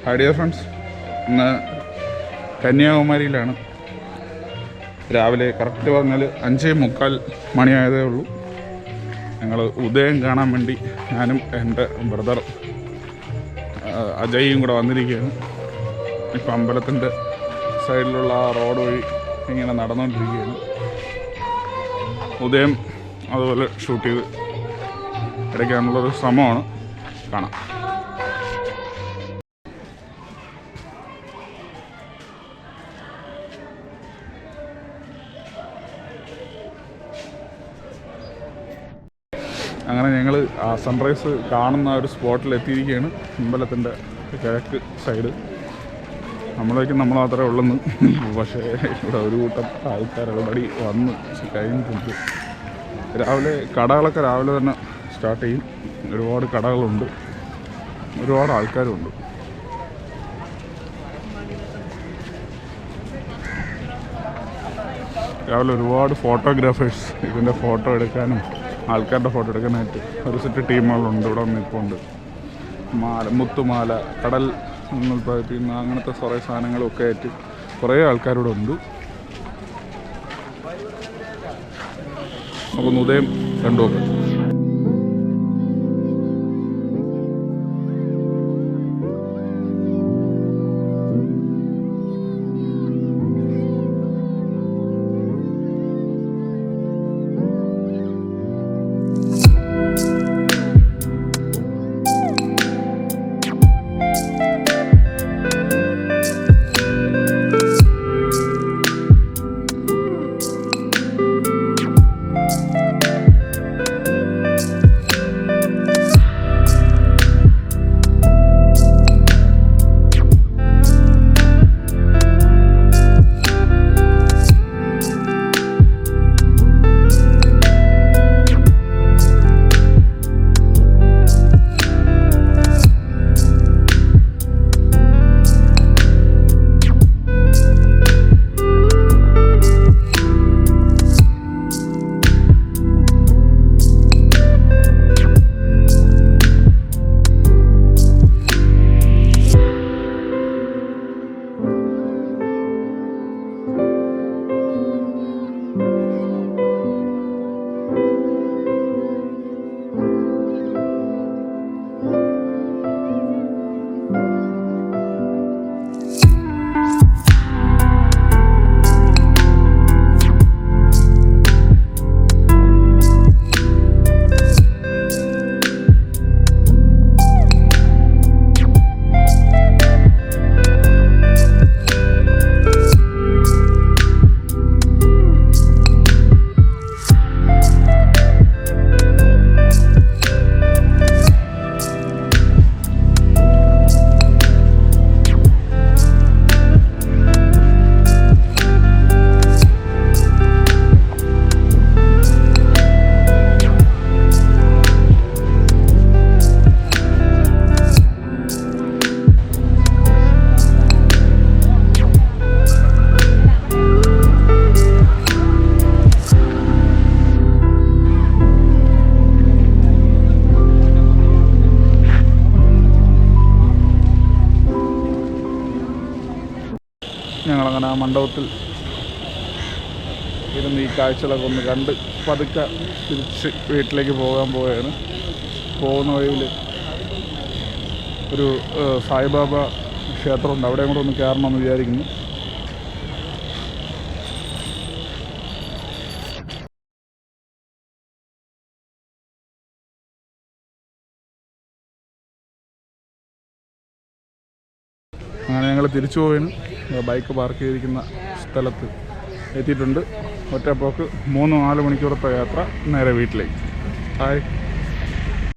Hi dear friends, ഇന്ന് കന്യാകുമാരിയിലാണ്. രാവിലെ correct പറഞ്ഞാൽ 5:45 മണിയായതേ ഉള്ളൂ. ഞങ്ങൾ ഉദയം കാണാൻ വേണ്ടി ഞാനും എൻ്റെ ബ്രദർ അജയും കൂടെ വന്നിരിക്കുകയാണ്. ഇപ്പം അമ്പലത്തിൻ്റെ സൈഡിലുള്ള ആ റോഡ് വഴി ഇങ്ങനെ നടന്നുകൊണ്ടിരിക്കുകയാണ്. ഉദയം അതുപോലെ ഷൂട്ട് ചെയ്ത് എടുക്കാനുള്ളൊരു ശ്രമമാണ്. കാണാം. അങ്ങനെ ഞങ്ങൾ ആ സൺറൈസ് കാണുന്ന ഒരു സ്പോട്ടിൽ എത്തിയിരിക്കുകയാണ്. അമ്പലത്തിൻ്റെ കിഴക്ക് സൈഡ്. നമ്മളേക്കും നമ്മൾ മാത്രമേ ഉള്ളെന്ന്, പക്ഷേ ഇവിടെ ഒരു കൂട്ടം ആൾക്കാർ ഓൾറെഡി വന്ന് കഴിഞ്ഞിട്ടുണ്ട്. രാവിലെ കടകളൊക്കെ രാവിലെ തന്നെ സ്റ്റാർട്ട് ചെയ്യും. ഒരുപാട് കടകളുണ്ട്, ഒരുപാട് ആൾക്കാരുണ്ട്. രാവിലെ ഒരുപാട് ഫോട്ടോഗ്രാഫേഴ്സ് ഇതിൻ്റെ ഫോട്ടോ എടുക്കാനും ആൾക്കാരുടെ ഫോട്ടോ എടുക്കാനായിട്ട് ഒരു സെറ്റ് ടീമുകളുണ്ട്. ഇവിടെ നിൽപ്പുണ്ട്. മുത്തുമാല, കടൽ ഉൽപ്പാദിപ്പിക്കുന്ന അങ്ങനത്തെ കുറേ സാധനങ്ങളൊക്കെ ആയിട്ട് കുറേ ആൾക്കാരിവിടെ ഉണ്ട്. നമുക്കൊന്ന് ഉദയം കണ്ടുനോക്കാം. ഞങ്ങളങ്ങനെ ആ മണ്ഡപത്തിൽ ഇരുന്ന് ഈ കാഴ്ചകളൊക്കെ ഒന്ന് കണ്ട് പതുക്കെ തിരിച്ച് വീട്ടിലേക്ക് പോകാൻ പോവുകയാണ്. പോകുന്ന വഴിയിൽ ഒരു സായിബാബ ക്ഷേത്രമുണ്ട്, അവിടെയും കൂടെ ഒന്ന് കയറണമെന്ന് വിചാരിക്കുന്നു. അങ്ങനെ ഞങ്ങൾ തിരിച്ചു പോവുകയാണ്. ബൈക്ക് പാർക്ക് ചെയ്തിരിക്കുന്ന സ്ഥലത്ത് എത്തിയിട്ടുണ്ട്. ഒറ്റപ്പോക്ക് 3-4 മണിക്കൂറത്തെ യാത്ര നേരെ വീട്ടിലേക്ക്. ഹായ്.